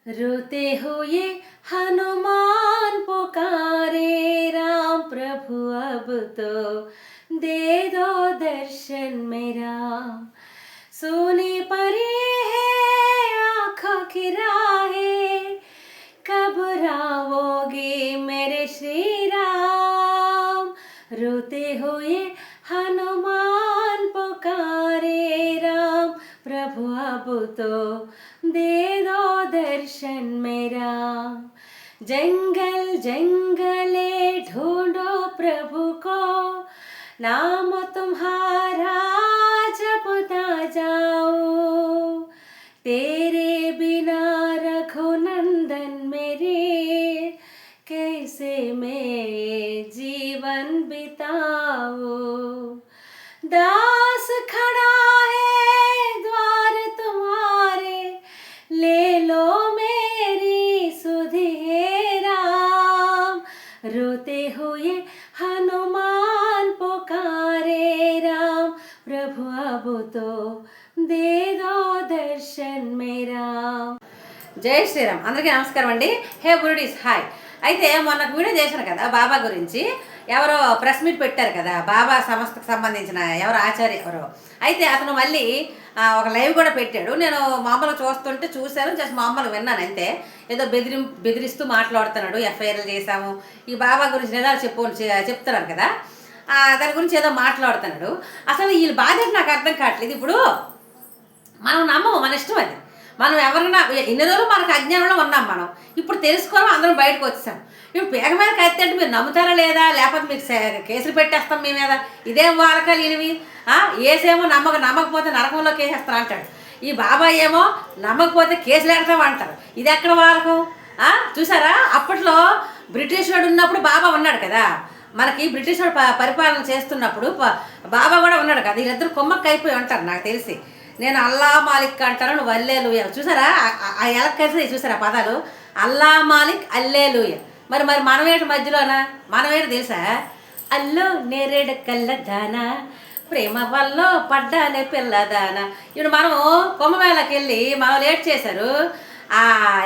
रोते हुए हनुमान पुकारे राम प्रभु अब तो दे दो दर्शन मेरा। सोने परी है आँखों की राहें, कब रावोगे मेरे श्री राम। रोते हुए हनुमान पुकारे राम प्रभु अब तो दे दो दर्शन मेरा। जंगल जंगले ढूंढो प्रभु को, नाम तुम्हारा जपता जाओ। तेरे बिना रघुनंदन मेरे, कैसे मैं जीवन बिताओ। दास खड़ा है द्वार तुम्हारे, ले लो मेरी सुधि हे राम। रोते हुए हनुमान पुकारे राम प्रभु अब तो दे दो दर्शन मेरा। జై శ్రీరామ్. అందరికీ నమస్కారం అండి. హే బురుడీస్ హాయ్. అయితే మొన్న వీడియో చేశాను కదా బాబా గురించి. ఎవరో ప్రెస్ మీట్ పెట్టారు కదా బాబా సంస్థకు సంబంధించిన ఎవరో ఆచార్య ఎవరో. అయితే అతను మళ్ళీ ఒక లైవ్ కూడా పెట్టాడు. నేను మామూలుగా చూస్తుంటే చూశాను, జస్ట్ మామూలుగా విన్నాను అంతే. ఏదో బెదిరిస్తూ మాట్లాడుతున్నాడు, ఎఫ్ఐఆర్లు చేశాము, ఈ బాబా గురించి నిజాలు చెప్తున్నారు కదా, దాని గురించి ఏదో మాట్లాడుతున్నాడు. అసలు వీళ్ళు బాధ నాకు అర్థం కావట్లేదు. ఇప్పుడు మనం నమ్మము, మన ఇష్టం అది. మనం ఎవరైనా ఇన్ని రోజులు మనకు అజ్ఞానంలో ఉన్నాం. మనం ఇప్పుడు తెలుసుకోవడం అందరం బయటకు వచ్చాం. ఇప్పుడు పేగ మీద కత్తి అంటే మీరు నమ్ముతారా లేదా, లేకపోతే మీకు కేసులు పెట్టేస్తాం మీ మీద, ఇదేం వాలకాలు ఇవి. ఏసేమో నమ్మకపోతే నరకంలోకి వేసేస్తాను అంటాడు. ఈ బాబాయ్ ఏమో నమ్మకపోతే కేసులు పెడతాం అంటారు. ఇది ఎక్కడ వాలకం? చూసారా, అప్పట్లో బ్రిటిష్ వాడు ఉన్నప్పుడు బాబా ఉన్నాడు కదా, మనకి బ్రిటిష్ వాడు పరిపాలన చేస్తున్నప్పుడు బాబా కూడా ఉన్నాడు కదా. వీళ్ళిద్దరు కొమ్మక్క అయిపోయి ఉంటారు నాకు తెలిసి. నేను అల్లా మాలిక్ అంటాను, నువ్వు అల్లేలుయ. చూసారా ఆ ఎలక్కేసి చూసారా పదాలు, అల్లా మాలిక్ అల్లేలుయ. మరి మనమేటి మధ్యలోనా, మనమేటి తెలుసా, అల్లో నేరేడు కళ్ళదానా ప్రేమ వల్ల పడ్డానే పిల్లదానా. ఇప్పుడు మనము కొమ్మమేళకి వెళ్ళి మనం లేట్ చేశారు,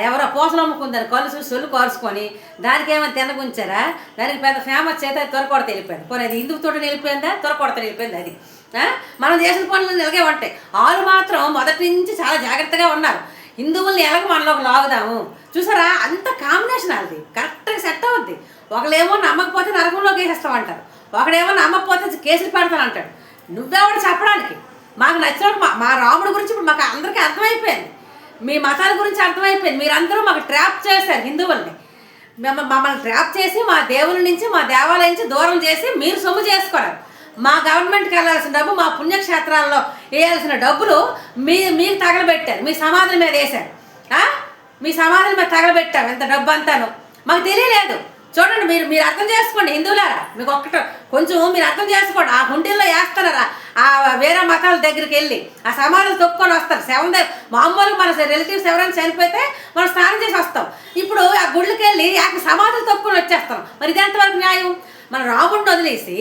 ఎవరో పూసలు అమ్ముకుందని కళ్ళు చూసి సొల్లు కోరుచుకొని దానికి ఏమైనా తినగుంచారా, దానికి పెద్ద ఫేమస్ చేత త్వరకొడత వెళ్ళిపోయింది. పోనీ అది ఇందుకు తోట వెళ్ళిపోయిందా, త్వరకొడత వెళ్ళిపోయింది. అది మనం చేసిన పనులు నిలగే ఉంటాయి. వాళ్ళు మాత్రం మొదటి నుంచి చాలా జాగ్రత్తగా ఉన్నారు. హిందువుల్ని ఎలాగ మనలోకి లాగుదాము. చూసారా, అంత కాంబినేషన్ అది కరెక్ట్గా సెట్ అవుద్ది. ఒకళ్ళేమో నమ్మకపోతే నరకంలోకి వేసేస్తామంటారు, ఒకడేమో నమ్మకపోతే కేసులు పెడతానంటాడు. నువ్వెవడు చెప్పడానికి? మాకు నచ్చినట్టు మా రాముడి గురించి ఇప్పుడు మాకు అందరికీ అర్థమైపోయింది, మీ మతాల గురించి అర్థమైపోయింది. మీరందరూ మాకు ట్రాప్ చేశారు హిందువుల్ని. మమ్మల్ని ట్రాప్ చేసి మా దేవుల నుంచి మా దేవాలయం నుంచి దూరం చేసి మీరు సొమ్ము చేసుకోరు. మా గవర్నమెంట్కి వెళ్ళాల్సిన డబ్బు, మా పుణ్యక్షేత్రాల్లో వేయాల్సిన డబ్బులు మీకు తగలబెట్టారు, మీ సమాధుల మీద వేశారు. మీ సమాధుల మీద తగలబెట్టారు ఎంత డబ్బు అంతాను. మాకు తెలియలేదు. చూడండి, మీరు అర్థం చేసుకోండి హిందువులారా. మీకు కొంచెం మీరు అర్థం చేసుకోండి. ఆ హుండీల్లో వేస్తున్నారా, ఆ వేరే మతాల దగ్గరికి వెళ్ళి ఆ సమాధులు తొక్కుకొని వస్తారు. మామూలుగా మన రిలేటివ్స్ ఎవరైనా చనిపోతే మనం స్నానం చేసి వస్తాం. ఇప్పుడు ఆ గుళ్ళకి వెళ్ళి సమాధులు తొక్కుని వచ్చేస్తాం. మరి ఇది ఎంతవరకు న్యాయం? మన రాముడిని వదిలేసి,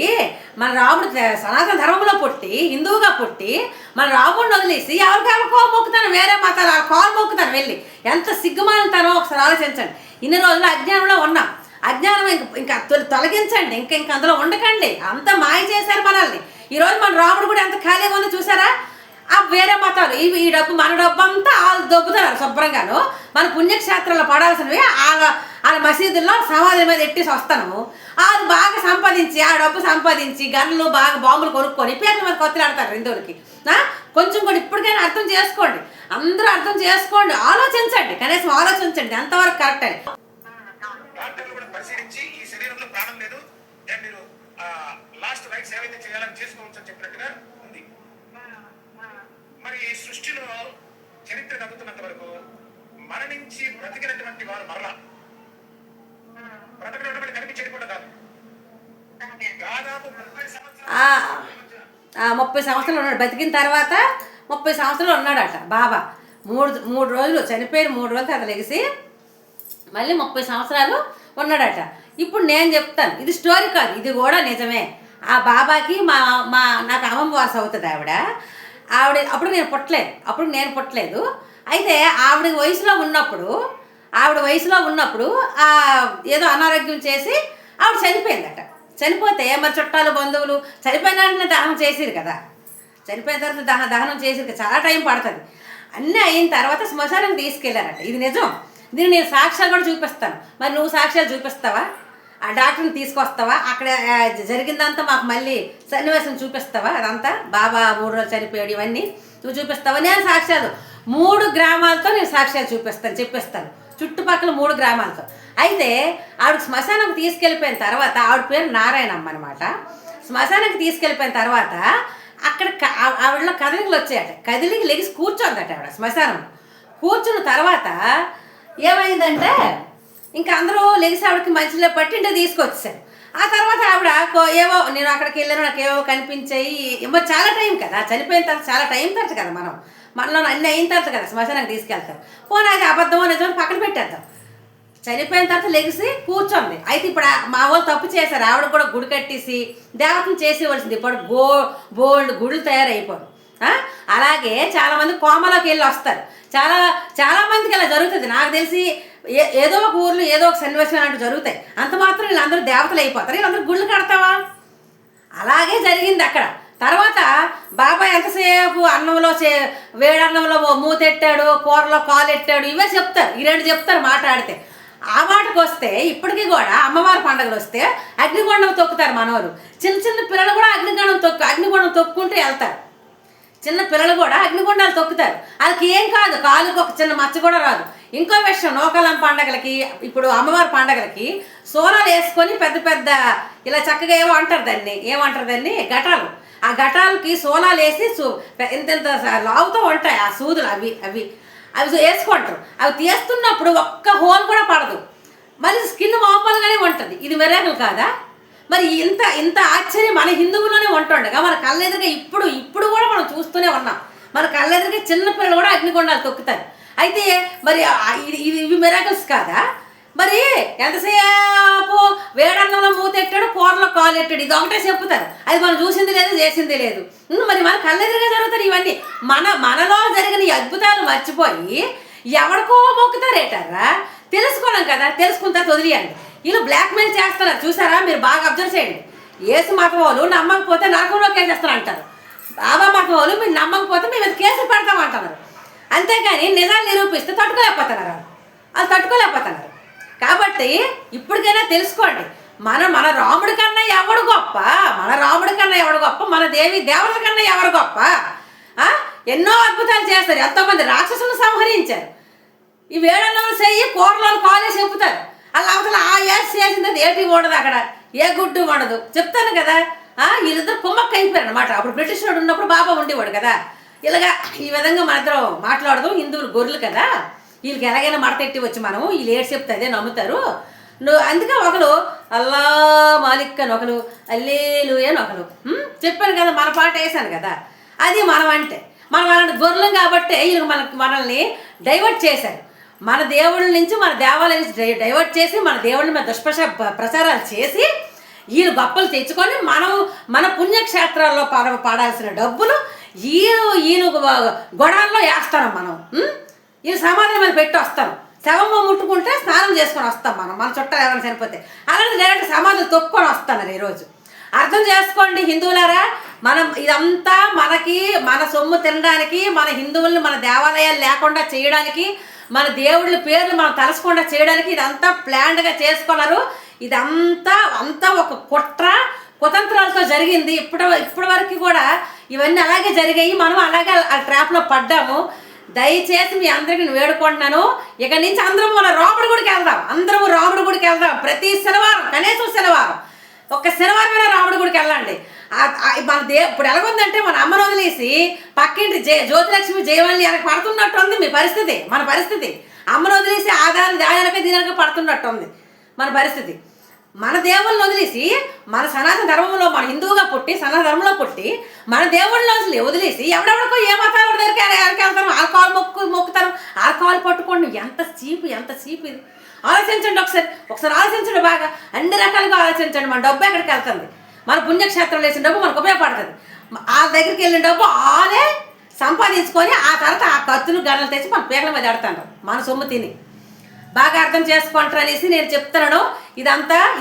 మన రాముడు సనాతన ధర్మంలో పుట్టి హిందువుగా పుట్టి మన రాముడిని వదిలేసి ఎవరికైనా కాలు మొక్కుతాను, వేరే మతాలు కాలు మొక్కుతాను వెళ్ళి. ఎంత సిగ్గుమానుతానో ఒకసారి ఆలోచించండి. ఇన్ని రోజులు అజ్ఞానంలో ఉన్నాం. అజ్ఞానం ఇంకా తొలగించండి, ఇంక అందులో ఉండకండి. అంత మాయ చేశారు మనల్ని. ఈరోజు మన రాముడు కూడా ఎంత ఖాళీగా ఉందో చూసారా. వేరే మతాలు ఈ డబ్బు, మన డబ్బు అంతా వాళ్ళు దొబ్బుతున్నారు శుభ్రంగాను. మన పుణ్యక్షేత్రాల్లో పడాల్సినవి వాళ్ళ మసీదుల్లో సమాధుల మీద ఎట్టేసి వస్తాను. వాళ్ళు బాగా సంపాదించి, ఆ డబ్బు సంపాదించి గన్నులు బాగా బాంబులు కొనుక్కొని పేర్ల మీద కొత్తలు ఆడతారు హిందువులకి. కొంచెం కూడా ఇప్పటికైనా అర్థం చేసుకోండి, అందరూ అర్థం చేసుకోండి, ఆలోచించండి, కనీసం ఆలోచించండి ఎంతవరకు కరెక్ట్ అని. పరిశీలించి ఈ శరీరంలో ప్రాణం లేదు, మీరు లాస్ట్ రైట్స్ ఏవైతే చేయాలని చేసుకోవచ్చు అని చెప్పినట్టుగా ఉంది. మరి ఈ సృష్టిలో చరిత్ర తగ్గుతున్నంత వరకు మరణించి బ్రతికినటువంటి వారు మరలా బ్రతకడం కనిపించేది కూడా కాదు. దాదాపు 30 సంవత్సరాలు ఉన్నాడు. బతికిన తర్వాత 30 సంవత్సరాలు ఉన్నాడట బాబా. మూడు రోజులు చనిపోయిన 3 రోజులు అతను లెగిసి మళ్ళీ 30 సంవత్సరాలు ఉన్నాడట. ఇప్పుడు నేను చెప్తాను, ఇది స్టోరీ కాదు, ఇది కూడా నిజమే. ఆ బాబాకి నాకు అమ్మమ్మ వారసు అవుతుంది ఆవిడ. అప్పుడు నేను పుట్టలేదు. అయితే ఆవిడ వయసులో ఉన్నప్పుడు ఆవిడ వయసులో ఉన్నప్పుడు ఏదో అనారోగ్యం చేసి ఆవిడ చనిపోయిందట. చనిపోతే మరి చుట్టాలు బంధువులు చనిపోయిన వెంటనే దహనం చేసిరు కదా, చనిపోయిన తర్వాత దహనం చేసిరు కదా, చాలా టైం పడుతుంది. అన్నీ అయిన తర్వాత శ్మశానం తీసుకెళ్లారట. ఇది నిజం. దీన్ని నేను సాక్ష్యాలు కూడా చూపిస్తాను. మరి నువ్వు సాక్ష్యాలు చూపిస్తావా? ఆ డాక్టర్ని తీసుకొస్తావా? అక్కడ జరిగిందంతా మాకు మళ్ళీ సన్నివేశం చూపిస్తావా? అదంతా బాబా 3 రోజులు చనిపోయాడు ఇవన్నీ నువ్వు చూపిస్తావా? నేను సాక్ష్యాలు 3 గ్రామాలతో నేను సాక్ష్యాలు చెప్పిస్తాను చుట్టుపక్కల 3 గ్రామాలతో. అయితే ఆవిడ శ్మశానంకి తీసుకెళ్ళిపోయిన తర్వాత, ఆవిడ పేరు నారాయణమ్మ అనమాట. శ్మశానానికి తీసుకెళ్ళిపోయిన తర్వాత అక్కడ ఆవిడలో కదలికలు వచ్చాయట. కదిలికి లెగిసి కూర్చోందట ఆవిడ శ్మశానం. కూర్చున్న తర్వాత ఏమైందంటే ఇంకా అందరూ లెగిసి ఆవిడకి మంచిలో పట్టి ఇంటికి తీసుకొచ్చేసారు. ఆ తర్వాత ఆవిడ ఏవో నేను అక్కడికి వెళ్ళాను, నాకు ఏవో కనిపించాయి. మరి చాలా టైం కదా, చనిపోయిన తర్వాత చాలా టైం తర్వాత కదా మనలో అన్నీ అయిన తర్వాత కదా శ్మశానానికి తీసుకెళ్తారు. పోనీ అది అబద్ధమో నిజమో పక్కన పెట్టేద్దాం. చనిపోయిన తర్వాత లెగిసి కూర్చోంది. అయితే ఇప్పుడు మా వాళ్ళు తప్పు చేశారు. ఆవిడ కూడా గుడి కట్టేసి దేవతను చేసేవలసింది. ఇప్పుడు బోల్డ్ గుడులు తయారైపోరు. అలాగే చాలామంది కోమలోకి వెళ్ళి వస్తారు. చాలా మందికి ఇలా జరుగుతుంది. నాకు తెలిసి ఏదో ఒక ఊర్లో ఏదో ఒక సన్నివేశం లాంటివి జరుగుతాయి. అంత మాత్రం వీళ్ళందరూ దేవతలు అయిపోతారు. వీళ్ళందరూ గుళ్ళు కడతావా? అలాగే జరిగింది అక్కడ. తర్వాత బాబాయ్ ఎంతసేపు అన్నంలో వేడన్నంలో మూతెట్టాడు, కూరలో కాలు ఎట్టాడు, ఇవే చెప్తారు. ఈ 2 చెప్తారు మాట్లాడితే. ఆ మాటకు వస్తే ఇప్పటికీ కూడా అమ్మవారి పండుగలు వస్తే అగ్నిగుండం తొక్కుతారు మనవారు. చిన్న పిల్లలు కూడా అగ్నిగుండం తొక్కుంటూ వెళ్తారు. చిన్న పిల్లలు కూడా అగ్నిగుండాలు తొక్కుతారు. వాళ్ళకి ఏం కాదు, కాలుకి ఒక చిన్న మచ్చ కూడా రాదు. ఇంకో విషయం, నూకలం పండగలకి ఇప్పుడు అమ్మవారి పండగలకి సోనాలు వేసుకొని పెద్ద ఇలా చక్కగా ఏమంటారు దాన్ని ఘటాలు. ఆ ఘటాలకి సోనాలు వేసి ఇంత లావుతో ఉంటాయి ఆ సూదులు. అవి వేసుకుంటారు. అవి తీస్తున్నప్పుడు ఒక్క హోల్ కూడా పడదు. మళ్ళీ స్కిన్ మామూలుగానే ఉంటుంది. ఇది మిరాకిల్ కాదా? మరి ఇంత ఆశ్చర్యం మన హిందువులోనే ఉంటుండగా మన కళ్ళెదురుగా ఇప్పుడు కూడా మనం చూస్తూనే ఉన్నాం. మన కళ్ళెదురుగా చిన్నపిల్లలు కూడా అగ్నిగుండాలు తొక్కుతారు. అయితే మరి ఇవి మిరాకిల్స్ కాదా? మరి ఎంతసేపు వేడన్నంలో మూతెట్టాడు, కూరలో కాలు ఎట్టాడు, ఇది ఒకటే చెప్తారు. అది మనం చూసింది లేదు, చేసింది లేదు. మరి మన కళ్ళెదురుగా జరుగుతారు ఇవన్నీ. మనలో జరిగిన ఈ అద్భుతాలు మర్చిపోయి ఎవరికో మొక్కుతారేటారా? తెలుసుకోవడం కదా, తెలుసుకున్న తర్వాత వదిలేయండి. వీళ్ళు బ్లాక్మెయిల్ చేస్తున్నారు చూసారా? మీరు బాగా అబ్జర్వ్ చేయండి. యేసు మతం వాళ్ళు నమ్మకపోతే నరకంలో కేసేస్తారు అంటారు. బాబా మతం వాళ్ళు మీరు నమ్మకపోతే మేము కేసులు పెడతామంటున్నారు. అంతేగాని నిజాలు నిరూపిస్తే తట్టుకోలేకపోతున్నారు. వాళ్ళు తట్టుకోలేకపోతున్నారు. కాబట్టి ఇప్పటికైనా తెలుసుకోండి, మన రాముడి కన్నా ఎవడు గొప్ప? మన దేవతల కన్నా ఎవరు గొప్ప? ఎన్నో అద్భుతాలు చేస్తారు. ఎంతోమంది రాక్షసులను సంహరించారు. ఈ వేడన్నంలో చెయ్యి కూరలో కాలేసి చెప్పుతారు. అలా అవతల చేసింది ఏటి ఉండదు, అక్కడ ఏ గుడ్డు ఉండదు. చెప్తాను కదా, వీళ్ళిద్దరు కుమ్మక్క అయిపోయారు అనమాట. అప్పుడు బ్రిటిష్ వాడు ఉన్నప్పుడు బాబా ఉండేవాడు కదా. ఇలాగా ఈ విధంగా మన ఇద్దరు మాట్లాడదు. హిందువులు గొర్రెలు కదా, వీళ్ళకి ఎలాగైనా మడతెట్టి వచ్చి మనము వీళ్ళు ఏడు చెప్తే అదే నమ్ముతారు. అందుకే ఒకరు అల్లా మాలిక్ అని, ఒకరు అల్లేలు అని, ఒకరు చెప్పాను కదా, మన పాట వేసాను కదా. అది మనం అంటే మనం అలాంటి గొర్రెలు కాబట్టి వీళ్ళు మనల్ని డైవర్ట్ చేశారు. మన దేవుళ్ళ నుంచి మన దేవాలయం నుంచి డైవర్ట్ చేసి మన దేవుళ్ళ మీద ప్రచారాలు చేసి వీళ్ళు గొప్పలు తెచ్చుకొని మన పుణ్యక్షేత్రాల్లో పాడాల్సిన డబ్బులు వీళ్ళు గొడాల్లో వేస్తాం. వీళ్ళు సమాధానం మీద పెట్టి వస్తాం. శవమ్మ ముట్టుకుంటే స్నానం చేసుకొని వస్తాం. మన చుట్టాలు ఎవరైనా చనిపోతే అలాంటి డైరెక్ట్ సమాధులు తొక్కుకొని వస్తున్నారు ఈరోజు. అర్థం చేసుకోండి హిందువులారా, మనం ఇదంతా మన సొమ్ము తినడానికి, మన హిందువుల్ని మన దేవాలయాలు లేకుండా చేయడానికి, మన దేవుళ్ళ పేర్లు మనం తలసకుండా చేయడానికి ఇదంతా ప్లాన్డ్గా చేసుకున్నారు. ఇదంతా ఒక కుతంత్రాలతో జరిగింది. ఇప్పటి వరకు కూడా ఇవన్నీ అలాగే జరిగాయి. మనం అలాగే ఆ ట్రాప్లో పడ్డాము. దయచేసి మీ అందరికీ నేను వేడుకుంటున్నాను, ఇక నుంచి అందరం మన రాముడి గుడికి వెళ్దాం. ప్రతి శనివారం, కనీసం శనివారం, ఒక్క శనివారమైనా రాముడి గుడికి వెళ్ళండి. ఇప్పుడు ఎలాగుందంటే మన అమ్మను వదిలేసి పక్కింటి జ్యోతిలక్ష్మి జయవల్లి వెనక పడుతున్నట్టు ఉంది మన పరిస్థితి. అమ్మను వదిలేసి దానికి దీనికి పడుతున్నట్టు ఉంది మన పరిస్థితి. మన దేవుళ్ళని వదిలేసి మన సనాతన ధర్మంలో, మన హిందువుగా పుట్టి సనాతన ధర్మంలో పుట్టి మన దేవుళ్ళని వదిలేసి ఎవడెవడికో ఏ మతాలు దగ్గరికి వెళ్తారు, ఆల్కహాల్ మొక్కుతారు, ఆల్కహాల్ పట్టుకోండి. ఎంత చీపు ఇది. ఆలోచించండి ఒకసారి ఆలోచించండి, బాగా అన్ని రకాలుగా ఆలోచించండి. మన డబ్బు ఎక్కడికి వెళ్తుంది? మన పుణ్యక్షేత్రంలో వేసిన డబ్బు మనకు ఉపయోగపడుతుంది. ఆ దగ్గరికి వెళ్ళిన డబ్బు ఆలే సంపాదించుకొని ఆ తర్వాత ఆ కత్తులు గన్నలు తెచ్చి మన పేర్ల మీద ఆడుతారు మన సొమ్ము తిని. బాగా అర్థం చేసుకుంటారు అనేసి నేను చెప్తున్నాను.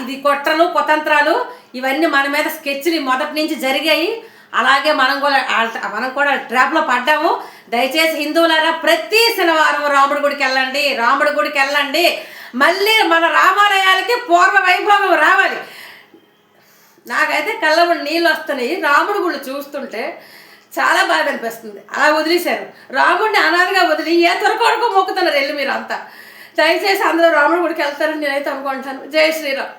ఇది కుట్రలు కుతంత్రాలు ఇవన్నీ మన మీద స్కెచ్లు మొదటి నుంచి జరిగాయి. అలాగే మనం కూడా ట్రాప్లో పడ్డాము. దయచేసి హిందువులారా ప్రతి శనివారం రాముడి గుడికి వెళ్ళండి. మళ్ళీ మన రామాలయాలకి పూర్వ వైభవం రావాలి. నాకైతే కళ్ళబడి నీళ్ళు వస్తున్నాయి రాముడి గుళ్ళు చూస్తుంటే. చాలా బాగా అనిపిస్తుంది. అలా వదిలేశారు రాముడిని అనాథగా వదిలి ఏ త్వరకొడుకు మొక్కుతున్నారు వెళ్ళి మీరు అంతా. దయచేసి అందరూ రాముడి గుడికి వెళ్తారని నేనైతే అనుకుంటాను. జై శ్రీరామ్.